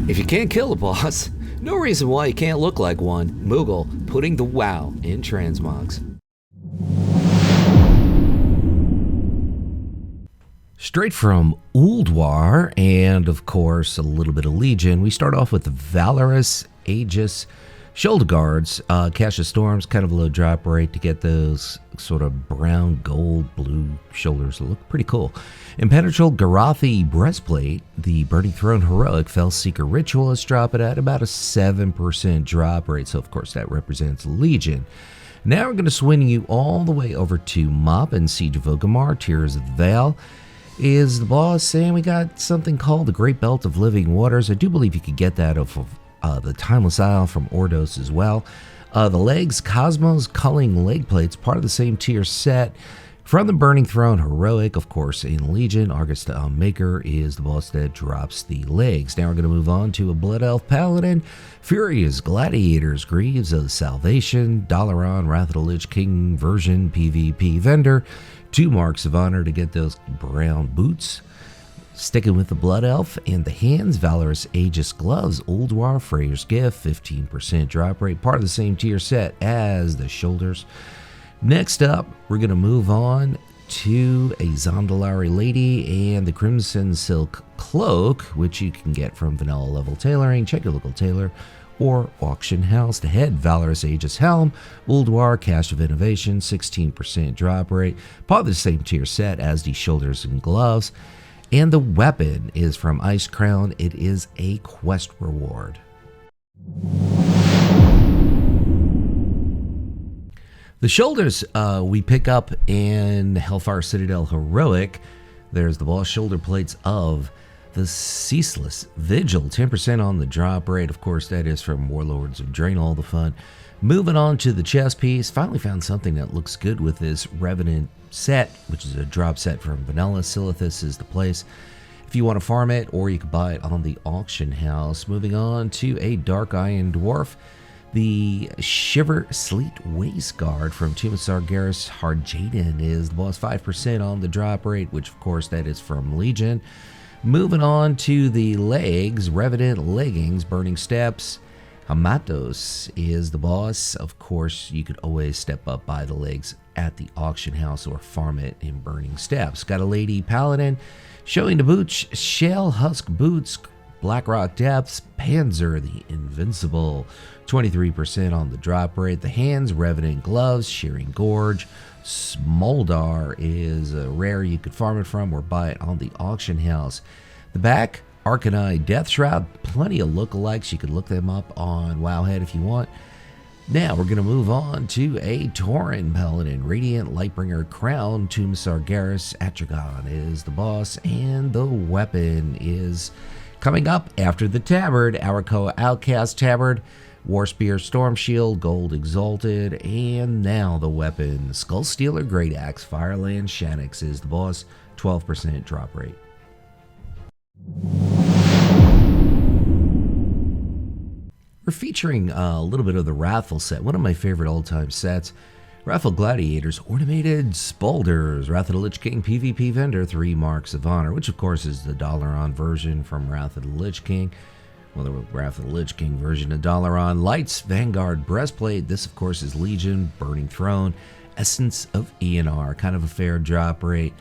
If you can't kill a boss, no reason why you can't look like one. Moogle putting the wow in transmogs. Straight from Ulduar, and of course a little bit of Legion, we start off with the Valorous Aegis Shoulder Guards. Cache of Storms, kind of a low drop rate to get those sort of brown, gold, blue shoulders that look pretty cool. Impenetrable Garathi Breastplate, the Burning Throne Heroic Fel Seeker Ritualist, drop it at about a 7% drop rate, so of course that represents Legion. Now we're going to swing you all the way over to Mop and Siege of Orgrimmar, Tears of the Veil. Is the boss, and we got something called the Great Belt of Living Waters. I do believe you could get that of the Timeless Isle from Ordos as well. The legs, Cosmos Culling Leg Plates, part of the same tier set from the Burning Throne Heroic, of course, in Legion. Argus Maker is the boss that drops the legs. Now we're going to move on to a Blood Elf Paladin, Furious Gladiators, Greaves of Salvation, Dalaran, Wrath of the Lich King version PvP vendor. 2 marks of honor to get those brown boots. Sticking with the Blood Elf and the hands, Valorous Aegis Gloves, Ulduar, Freyr's Gift, 15% drop rate, part of the same tier set as the shoulders. Next up, we're going to move on to a Zandalari Lady and the Crimson Silk Cloak, which you can get from Vanilla Level Tailoring. Check your local tailor or auction house. The head, Valorous Aegis Helm, Ulduar, Cache of Innovation, 16% drop rate, part of the same tier set as the shoulders and gloves. And the weapon is from Ice Crown. It is a quest reward. The shoulders we pick up in Hellfire Citadel Heroic. There's the boss shoulder plates of the Ceaseless Vigil, 10% on the drop rate. Of course, that is from Warlords of Draenor, all the fun. Moving on to the chest piece. Finally found something that looks good with this Revenant set, which is a drop set from Vanilla. Silithus is the place if you want to farm it, or you can buy it on the auction house. Moving on to a Dark Iron Dwarf. The Shiver Sleet Waist Guard from Tomb of Sargeras Harjaden is the boss, 5% on the drop rate, which of course that is from Legion. Moving on to the legs, Revenant Leggings, Burning Steps. Hamatos is the boss. Of course, you could always step up by the legs at the auction house or farm it in Burning Steps. Got a Lady Paladin, showing the boots, Shell Husk Boots, Blackrock Depths, Panzer the Invincible, 23% on the drop rate. The hands, Revenant Gloves, Shearing Gorge. Smoldar is a rare you could farm it from or buy it on the auction house. The back, Arcanine Death Shroud, plenty of lookalikes. You could look them up on Wowhead if you want. Now we're going to move on to a Tauren Paladin, Radiant Lightbringer Crown, Tomb of Sargeras Atragon is the boss, and the weapon is coming up after the Tabard, Arakoa Outcast Tabard, War Spear, Storm Shield, Gold Exalted, and now the weapon, Skull Stealer Great Axe, Fireland Shanix is the boss, 12% drop rate. We're featuring a little bit of the Wrathful set, one of my favorite all-time sets. Wrathful Gladiators, Ornamented Spalders, Wrath of the Lich King PvP vendor, 3 marks of honor, which of course is the Dalaran version from Wrath of the Lich King. Well, the Wrath of the Lich King version of Dalaran. Lights, Vanguard Breastplate. This, of course, is Legion, Burning Throne, Essence of ENR. Kind of a fair drop rate.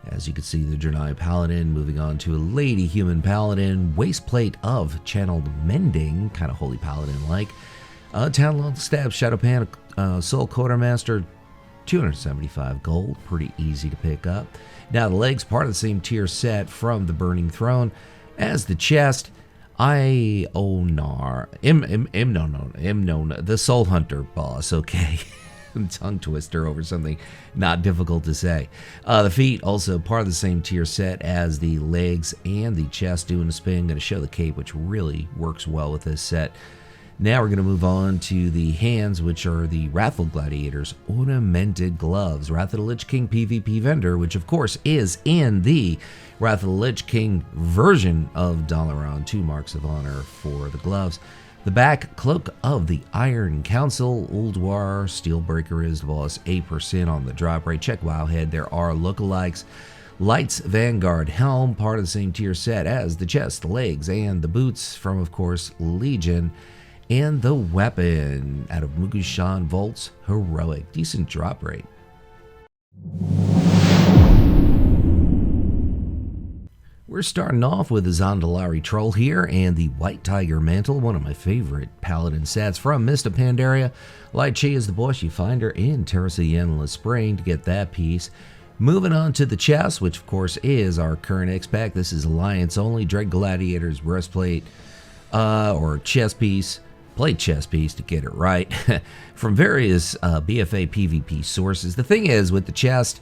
As you can see, the Draenei Paladin. Moving on to a Lady Human Paladin. Waistplate of Channeled Mending. Kind of Holy Paladin-like. Talon Stab, Shadowpan, Soul Quartermaster. 275 gold. Pretty easy to pick up. Now, the legs, part of the same tier set from the Burning Throne as the chest. Ionar, the Soul Hunter boss, okay. Tongue twister over something not difficult to say. The feet, also part of the same tier set as the legs and the chest, doing a spin. Going to show the cape, which really works well with this set. Now we're going to move on to the hands, which are the Wrathful Gladiators, Ornamented Gloves, Wrath of the Lich King PvP vendor, which of course is in the Wrath of the Lich King version of Dalaran, 2 marks of honor for the gloves. The back, Cloak of the Iron Council, Ulduar, Steelbreaker is the boss, 8% on the drop rate. Check Wowhead, there are lookalikes. Light's Vanguard Helm, part of the same tier set as the chest, the legs, and the boots from, of course, Legion. And the weapon out of Mugushan Vault's Heroic. Decent drop rate. We're starting off with the Zandalari Troll here and the White Tiger Mantle, one of my favorite Paladin sets from Mist of Pandaria. Light Chi is the boss. You find her in Terrace of the Endless Spring to get that piece. Moving on to the chest, which of course is our current X-Pac. This is Alliance only. Dread Gladiator's breastplate or chest piece. Plate chest piece to get it right. From various BFA PvP sources. The thing is with the chest,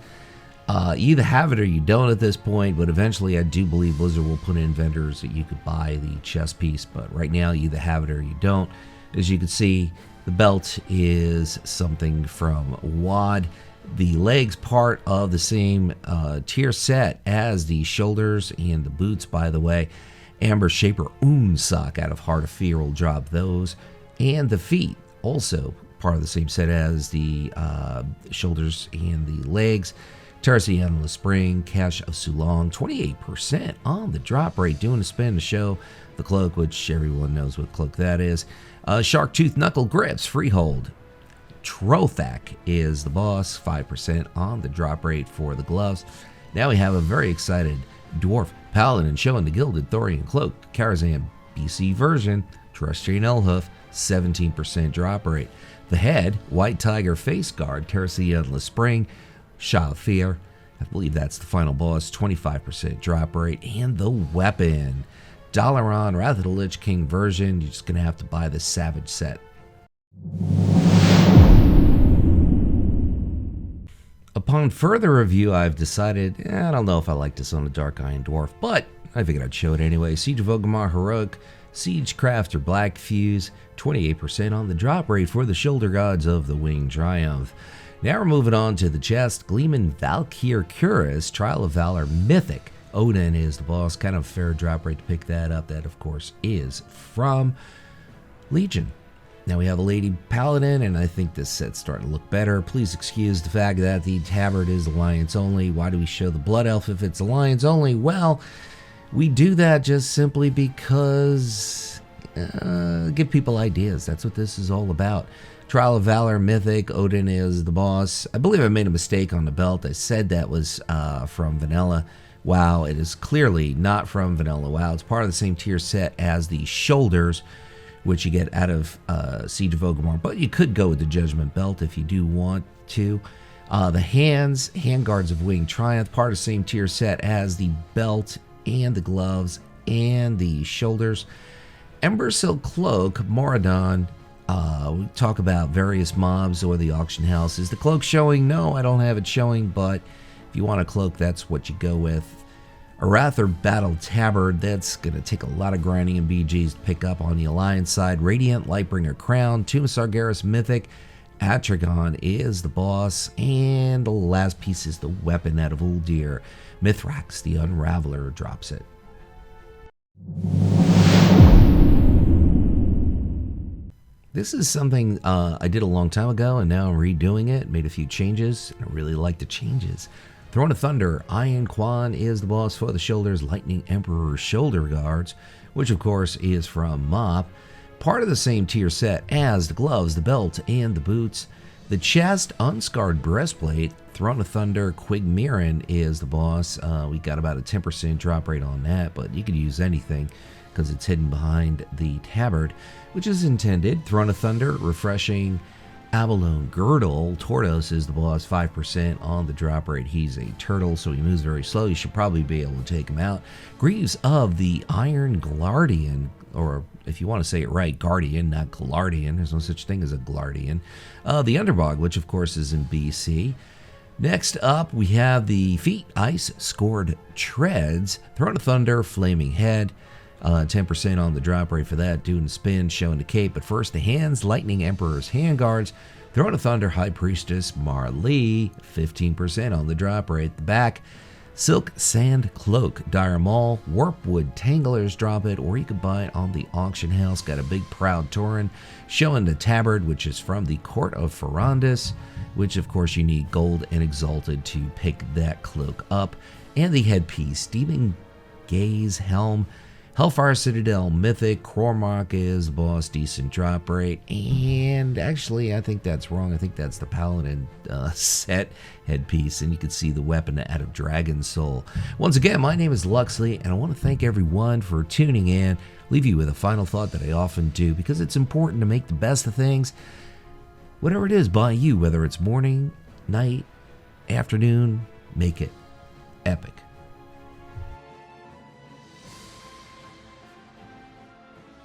you either have it or you don't at this point, but eventually I do believe Blizzard will put in vendors that you could buy the chest piece, but right now you either have it or you don't. As you can see, the belt is something from WoD. The legs part of the same tier set as the shoulders and the boots, by the way. Amber Shaper Sock out of Heart of Fear will drop those. And the feet, also part of the same set as the shoulders and the legs. Terrace of the Endless Spring, Cache of Sulong, 28% on the drop rate, doing a spin to show the cloak, which everyone knows what cloak that is. Shark Tooth Knuckle Grips, Freehold. Trothak is the boss, 5% on the drop rate for the gloves. Now we have a very excited Dwarf Paladin showing the Gilded Thorian Cloak, Karazhan BC version, Terrestrian Elhoof, 17% drop rate. The head, White Tiger Face Guard, Terrace of the Endless Spring, Shah of Fear, I believe that's the final boss, 25% drop rate. And the weapon, Dalaran, Wrath of the Lich King version, you're just going to have to buy the Savage set. Upon further review, I've decided, I don't know if I like this on a Dark Iron Dwarf, but I figured I'd show it anyway. Siege of Orgrimmar Heroic, Siege Crafter Black Fuse, 28% on the drop rate for the Shoulder Gods of the Winged Triumph. Now we're moving on to the chest. Gleeman Valkyr Cuirass, Trial of Valor Mythic. Odin is the boss, kind of fair drop rate to pick that up. That, of course, is from Legion. Now we have a Lady Paladin, and I think this set's starting to look better. Please excuse the fact that the tabard is Alliance only. Why do we show the Blood Elf if it's Alliance only? Well, we do that just simply because give people ideas. That's what this is all about. Trial of Valor Mythic, Odin is the boss. I believe I made a mistake on the belt. I said that was from Vanilla WoW. It is clearly not from Vanilla WoW. It's part of the same tier set as the shoulders, which you get out of Siege of Orgrimmar. But you could go with the Judgment Belt if you do want to. The hands, Handguards of Winged Triumph, part of the same tier set as the belt and the gloves and the shoulders. Ember Silk Cloak, Moradon. We talk about various mobs or the auction house. Is the cloak showing? No, I don't have it showing, but if you want a cloak, that's what you go with. Arathor Battle Tabard, that's going to take a lot of grinding and BGs to pick up on the Alliance side. Radiant Lightbringer Crown, Tomb of Sargeras Mythic, Atragon is the boss, and the last piece is the weapon out of Uldir. Mithrax, the Unraveler, drops it. This is something I did a long time ago, and now I'm redoing it. Made a few changes, and I really like the changes. Throne of Thunder, Iron Quan is the boss for the shoulders. Lightning Emperor Shoulder Guards, which of course is from MOP. Part of the same tier set as the gloves, the belt, and the boots. The chest, Unscarred Breastplate, Throne of Thunder, Quigmiran is the boss. We got about a 10% drop rate on that, but you could use anything because it's hidden behind the tabard, which is intended. Throne of Thunder, Refreshing Abalone Girdle. Tordos is the boss, 5% on the drop rate. He's a turtle, so he moves very slow. You should probably be able to take him out. Greaves of the Iron Guardian, or if you want to say it right, Guardian, not Glardian. There's no such thing as a Glardian. The Underbog, which of course is in BC. Next up, we have the Feet Ice Scored Treads. Throne of Thunder, Flaming Head. 10% on the drop rate for that, doing the spin, showing the cape. But first, the hands, Lightning Emperor's Handguards, Throne of Thunder, High Priestess Marlee, 15% on the drop rate. The back, Silk Sand Cloak, Dire Maul, Warpwood Tanglers drop it, or you could buy it on the auction house. Got a big Proud Tauren, showing the tabard, which is from the Court of Ferondis, which of course you need gold and exalted to pick that cloak up. and the headpiece, Demon Gaze Helm, Hellfire Citadel Mythic, Cormac is the boss, decent drop rate, and actually I think that's wrong. I think that's the Paladin set headpiece, and you can see the weapon out of Dragon Soul. Once again, my name is Luxeley, and I want to thank everyone for tuning in. Leave you with a final thought that I often do, because it's important to make the best of things, whatever it is by you, whether it's morning, night, afternoon, make it epic.